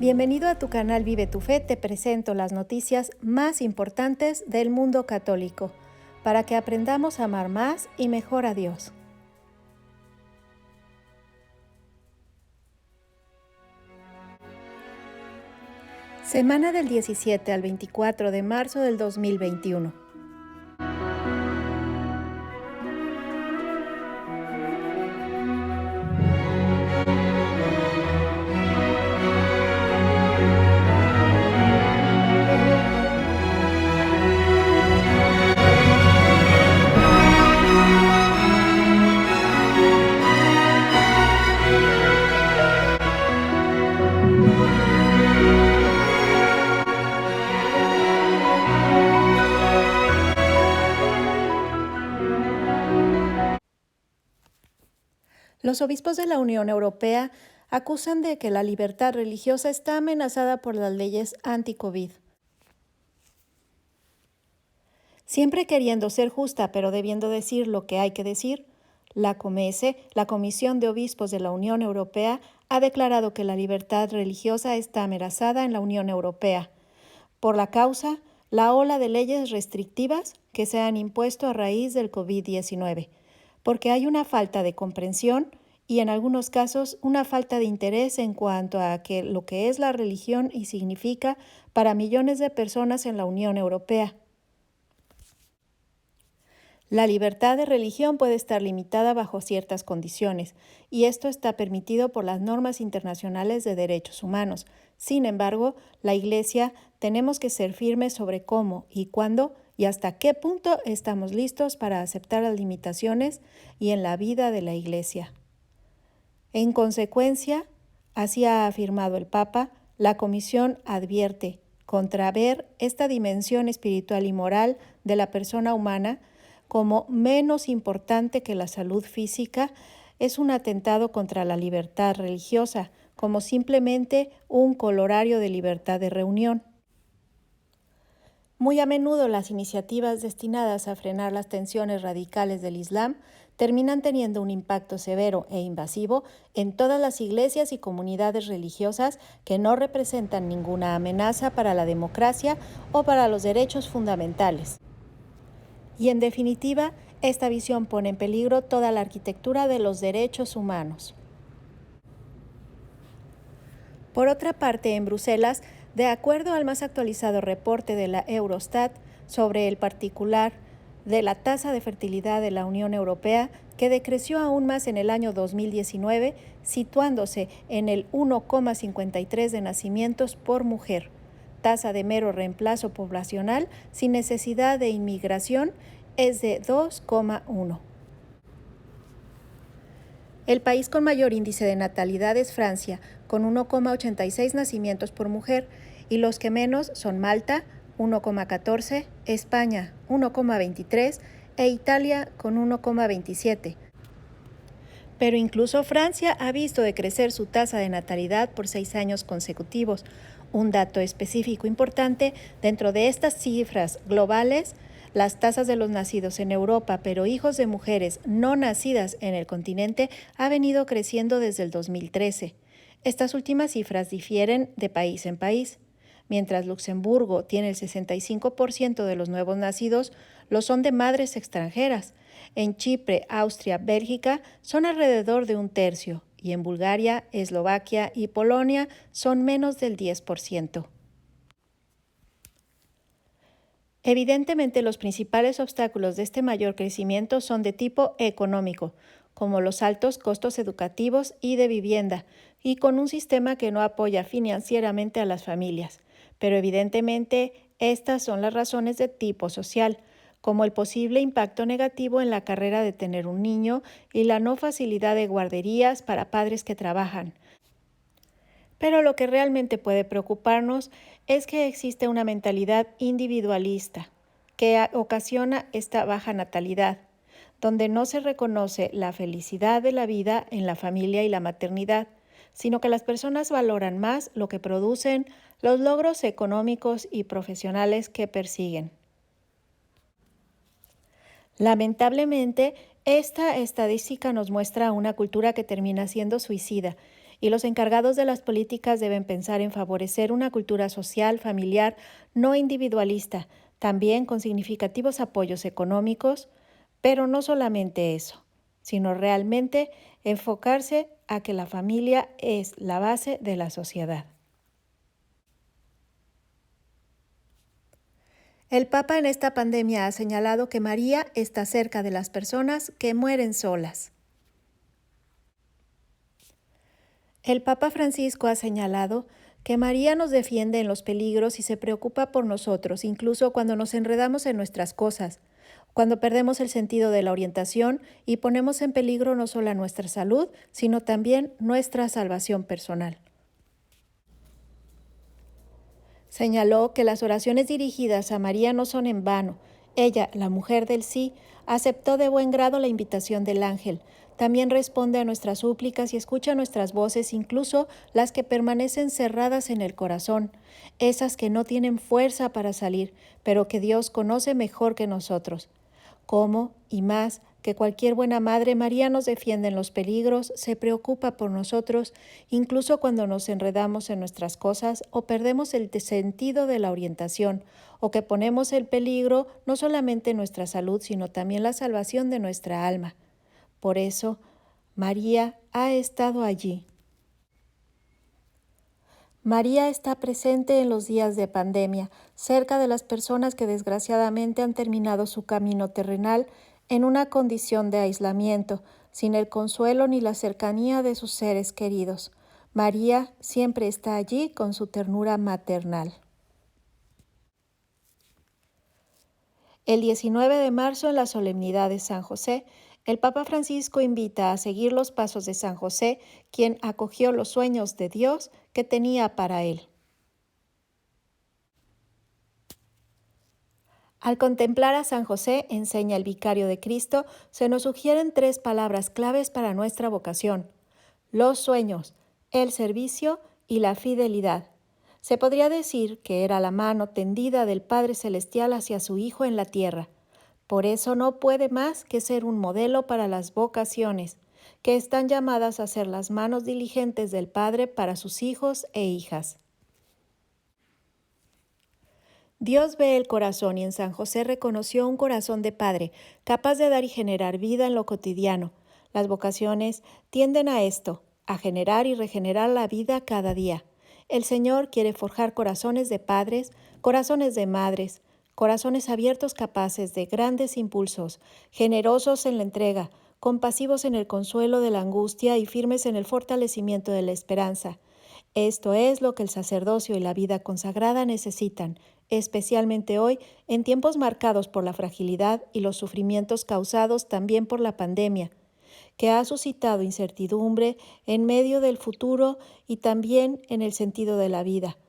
Bienvenido a tu canal Vive tu Fe, te presento las noticias más importantes del mundo católico, para que aprendamos a amar más y mejor a Dios. Semana del 17 al 24 de marzo del 2021. Los obispos de la Unión Europea acusan de que la libertad religiosa está amenazada por las leyes anti-COVID. Siempre queriendo ser justa, pero debiendo decir lo que hay que decir, la COMECE, la Comisión de Obispos de la Unión Europea, ha declarado que la libertad religiosa está amenazada en la Unión Europea. Por la causa, la ola de leyes restrictivas que se han impuesto a raíz del COVID-19, porque hay una falta de comprensión y en algunos casos una falta de interés en cuanto a lo que es la religión y significa para millones de personas en la Unión Europea. La libertad de religión puede estar limitada bajo ciertas condiciones, y esto está permitido por las normas internacionales de derechos humanos. Sin embargo, la Iglesia tenemos que ser firmes sobre cómo y cuándo y hasta qué punto estamos listos para aceptar las limitaciones y en la vida de la Iglesia. En consecuencia, así ha afirmado el Papa, la Comisión advierte contra ver esta dimensión espiritual y moral de la persona humana como menos importante que la salud física, es un atentado contra la libertad religiosa, como simplemente un colorario de libertad de reunión. Muy a menudo las iniciativas destinadas a frenar las tensiones radicales del Islam terminan teniendo un impacto severo e invasivo en todas las iglesias y comunidades religiosas que no representan ninguna amenaza para la democracia o para los derechos fundamentales. Y en definitiva, esta visión pone en peligro toda la arquitectura de los derechos humanos. Por otra parte, en Bruselas, de acuerdo al más actualizado reporte de la Eurostat sobre el particular de la tasa de fertilidad de la Unión Europea, que decreció aún más en el año 2019, situándose en el 1,53 de nacimientos por mujer, tasa de mero reemplazo poblacional sin necesidad de inmigración, es de 2,1. El país con mayor índice de natalidad es Francia, con 1,86 nacimientos por mujer, y los que menos son Malta, 1,14, España, 1,23 e Italia, con 1,27. Pero incluso Francia ha visto decrecer su tasa de natalidad por 6 años consecutivos. Un dato específico importante dentro de estas cifras globales: las tasas de los nacidos en Europa, pero hijos de mujeres no nacidas en el continente, ha venido creciendo desde el 2013. Estas últimas cifras difieren de país en país. Mientras Luxemburgo tiene el 65% de los nuevos nacidos, lo son de madres extranjeras. En Chipre, Austria, Bélgica son alrededor de un tercio, y en Bulgaria, Eslovaquia y Polonia son menos del 10%. Evidentemente, los principales obstáculos de este mayor crecimiento son de tipo económico, como los altos costos educativos y de vivienda, y con un sistema que no apoya financieramente a las familias. Pero evidentemente, estas son las razones de tipo social, como el posible impacto negativo en la carrera de tener un niño y la no facilidad de guarderías para padres que trabajan. Pero lo que realmente puede preocuparnos es que existe una mentalidad individualista que ocasiona esta baja natalidad, donde no se reconoce la felicidad de la vida en la familia y la maternidad, sino que las personas valoran más lo que producen, los logros económicos y profesionales que persiguen. Lamentablemente, esta estadística nos muestra una cultura que termina siendo suicida y los encargados de las políticas deben pensar en favorecer una cultura social, familiar, no individualista, también con significativos apoyos económicos, pero no solamente eso, sino realmente enfocarse a que la familia es la base de la sociedad. El Papa en esta pandemia ha señalado que María está cerca de las personas que mueren solas. El Papa Francisco ha señalado que María nos defiende en los peligros y se preocupa por nosotros, incluso cuando nos enredamos en nuestras cosas, cuando perdemos el sentido de la orientación y ponemos en peligro no solo nuestra salud, sino también nuestra salvación personal. Señaló que las oraciones dirigidas a María no son en vano. Ella, la mujer del sí, aceptó de buen grado la invitación del ángel. También responde a nuestras súplicas y escucha nuestras voces, incluso las que permanecen cerradas en el corazón, esas que no tienen fuerza para salir, pero que Dios conoce mejor que nosotros. Como, y más, que cualquier buena madre, María nos defiende en los peligros, se preocupa por nosotros, incluso cuando nos enredamos en nuestras cosas o perdemos el sentido de la orientación, o que ponemos en peligro no solamente nuestra salud, sino también la salvación de nuestra alma. Por eso, María ha estado allí. María está presente en los días de pandemia, cerca de las personas que desgraciadamente han terminado su camino terrenal en una condición de aislamiento, sin el consuelo ni la cercanía de sus seres queridos. María siempre está allí con su ternura maternal. El 19 de marzo, en la solemnidad de San José, el Papa Francisco invita a seguir los pasos de San José, quien acogió los sueños de Dios que tenía para él. Al contemplar a San José, enseña el vicario de Cristo, se nos sugieren 3 palabras claves para nuestra vocación: los sueños, el servicio y la fidelidad. Se podría decir que era la mano tendida del Padre Celestial hacia su Hijo en la tierra. Por eso no puede más que ser un modelo para las vocaciones, que están llamadas a ser las manos diligentes del Padre para sus hijos e hijas. Dios ve el corazón y en San José reconoció un corazón de padre, capaz de dar y generar vida en lo cotidiano. Las vocaciones tienden a esto, a generar y regenerar la vida cada día. El Señor quiere forjar corazones de padres, corazones de madres, corazones abiertos capaces de grandes impulsos, generosos en la entrega, compasivos en el consuelo de la angustia y firmes en el fortalecimiento de la esperanza. Esto es lo que el sacerdocio y la vida consagrada necesitan, especialmente hoy, en tiempos marcados por la fragilidad y los sufrimientos causados también por la pandemia, que ha suscitado incertidumbre en medio del futuro y también en el sentido de la vida.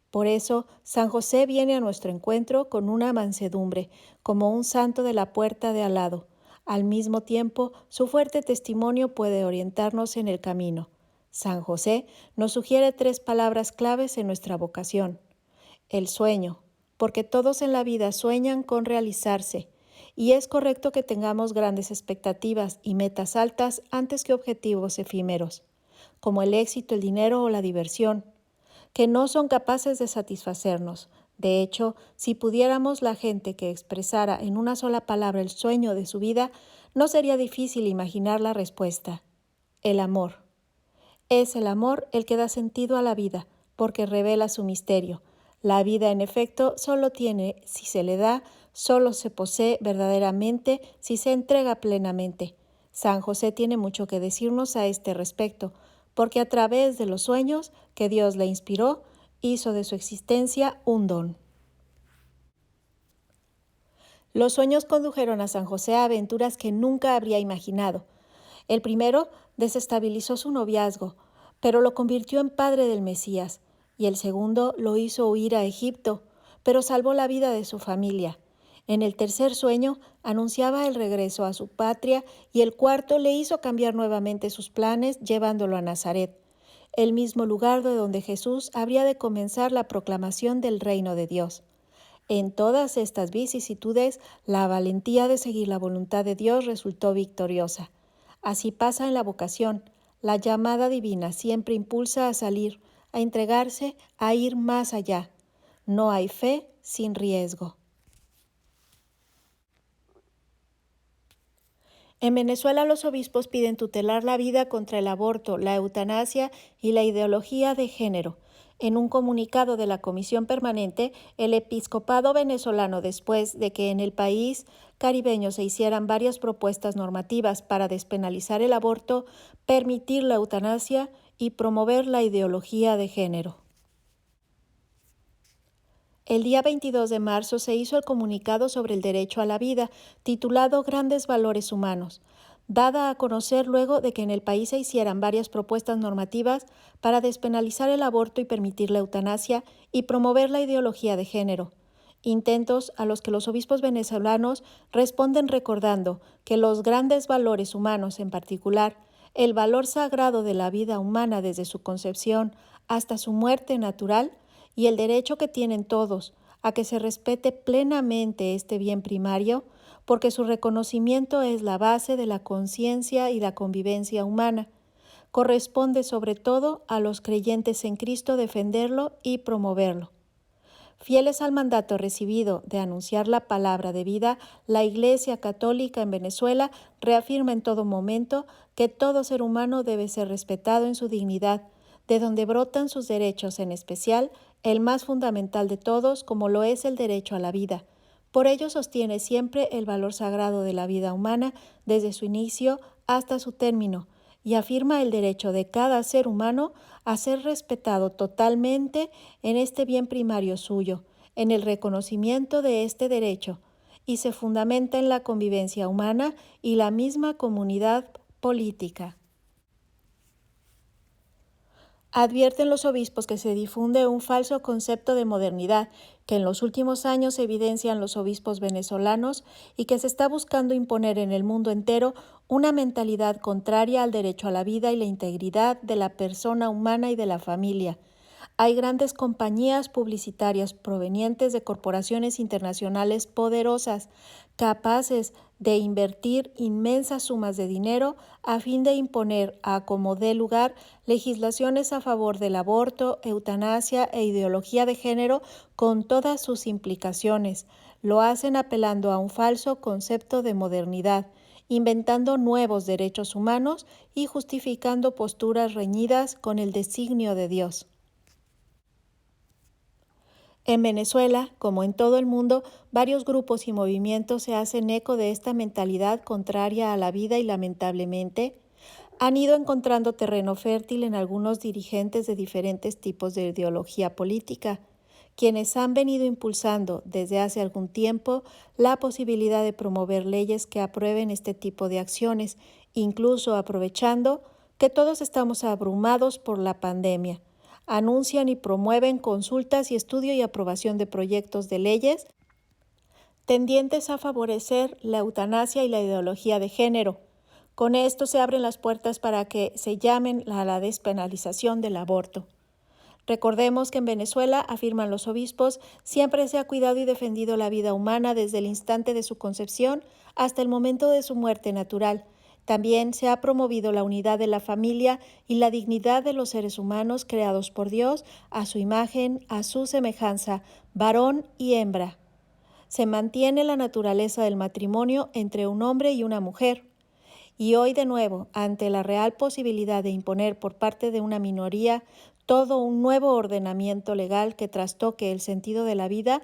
Por eso, San José viene a nuestro encuentro con una mansedumbre, como un santo de la puerta de al lado. Al mismo tiempo, su fuerte testimonio puede orientarnos en el camino. San José nos sugiere 3 palabras claves en nuestra vocación. El sueño, porque todos en la vida sueñan con realizarse, y es correcto que tengamos grandes expectativas y metas altas antes que objetivos efímeros, como el éxito, el dinero o la diversión, que no son capaces de satisfacernos. De hecho, si pudiéramos la gente que expresara en una sola palabra el sueño de su vida, no sería difícil imaginar la respuesta: el amor. Es el amor el que da sentido a la vida, porque revela su misterio. La vida, en efecto, solo tiene si se le da, solo se posee verdaderamente si se entrega plenamente. San José tiene mucho que decirnos a este respecto, porque a través de los sueños que Dios le inspiró, hizo de su existencia un don. Los sueños condujeron a San José a aventuras que nunca habría imaginado. El primero desestabilizó su noviazgo, pero lo convirtió en padre del Mesías, y el segundo lo hizo huir a Egipto, pero salvó la vida de su familia. En el tercer sueño anunciaba el regreso a su patria y el cuarto le hizo cambiar nuevamente sus planes llevándolo a Nazaret, el mismo lugar de donde Jesús habría de comenzar la proclamación del reino de Dios. En todas estas vicisitudes, la valentía de seguir la voluntad de Dios resultó victoriosa. Así pasa en la vocación. La llamada divina siempre impulsa a salir, a entregarse, a ir más allá. No hay fe sin riesgo. En Venezuela los obispos piden tutelar la vida contra el aborto, la eutanasia y la ideología de género. En un comunicado de la Comisión Permanente, el episcopado venezolano, después de que en el país caribeño se hicieran varias propuestas normativas para despenalizar el aborto, permitir la eutanasia y promover la ideología de género. El día 22 de marzo se hizo el comunicado sobre el derecho a la vida, titulado Grandes Valores Humanos, dada a conocer luego de que en el país se hicieran varias propuestas normativas para despenalizar el aborto y permitir la eutanasia y promover la ideología de género. Intentos a los que los obispos venezolanos responden recordando que los grandes valores humanos, en particular, el valor sagrado de la vida humana desde su concepción hasta su muerte natural, y el derecho que tienen todos a que se respete plenamente este bien primario, porque su reconocimiento es la base de la conciencia y la convivencia humana. Corresponde sobre todo a los creyentes en Cristo defenderlo y promoverlo. Fieles al mandato recibido de anunciar la palabra de vida, la Iglesia Católica en Venezuela reafirma en todo momento que todo ser humano debe ser respetado en su dignidad, de donde brotan sus derechos, en especial el más fundamental de todos, como lo es el derecho a la vida. Por ello sostiene siempre el valor sagrado de la vida humana desde su inicio hasta su término, y afirma el derecho de cada ser humano a ser respetado totalmente en este bien primario suyo, en el reconocimiento de este derecho, y se fundamenta en la convivencia humana y la misma comunidad política. Advierten los obispos que se difunde un falso concepto de modernidad que en los últimos años evidencian los obispos venezolanos y que se está buscando imponer en el mundo entero una mentalidad contraria al derecho a la vida y la integridad de la persona humana y de la familia. Hay grandes compañías publicitarias provenientes de corporaciones internacionales poderosas, capaces de invertir inmensas sumas de dinero a fin de imponer a como dé lugar legislaciones a favor del aborto, eutanasia e ideología de género con todas sus implicaciones. Lo hacen apelando a un falso concepto de modernidad, inventando nuevos derechos humanos y justificando posturas reñidas con el designio de Dios. En Venezuela, como en todo el mundo, varios grupos y movimientos se hacen eco de esta mentalidad contraria a la vida y lamentablemente han ido encontrando terreno fértil en algunos dirigentes de diferentes tipos de ideología política, quienes han venido impulsando desde hace algún tiempo la posibilidad de promover leyes que aprueben este tipo de acciones, incluso aprovechando que todos estamos abrumados por la pandemia. Anuncian y promueven consultas y estudio y aprobación de proyectos de leyes tendientes a favorecer la eutanasia y la ideología de género. Con esto se abren las puertas para que se llamen a la despenalización del aborto. Recordemos que en Venezuela, afirman los obispos, siempre se ha cuidado y defendido la vida humana desde el instante de su concepción hasta el momento de su muerte natural. También se ha promovido la unidad de la familia y la dignidad de los seres humanos creados por Dios a su imagen, a su semejanza, varón y hembra. Se mantiene la naturaleza del matrimonio entre un hombre y una mujer. Y hoy de nuevo, ante la real posibilidad de imponer por parte de una minoría todo un nuevo ordenamiento legal que trastoque el sentido de la vida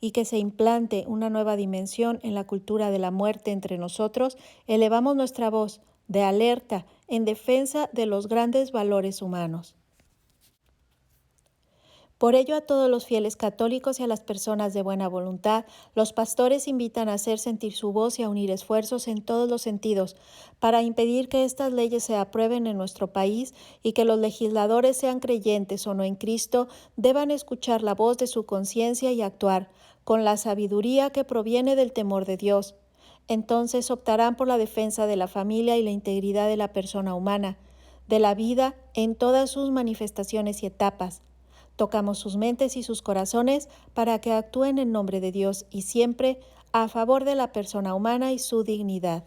y que se implante una nueva dimensión en la cultura de la muerte entre nosotros, elevamos nuestra voz de alerta en defensa de los grandes valores humanos. Por ello, a todos los fieles católicos y a las personas de buena voluntad, los pastores invitan a hacer sentir su voz y a unir esfuerzos en todos los sentidos para impedir que estas leyes se aprueben en nuestro país y que los legisladores, sean creyentes o no en Cristo, deban escuchar la voz de su conciencia y actuar con la sabiduría que proviene del temor de Dios. Entonces optarán por la defensa de la familia y la integridad de la persona humana, de la vida en todas sus manifestaciones y etapas. Tocamos sus mentes y sus corazones para que actúen en nombre de Dios y siempre a favor de la persona humana y su dignidad.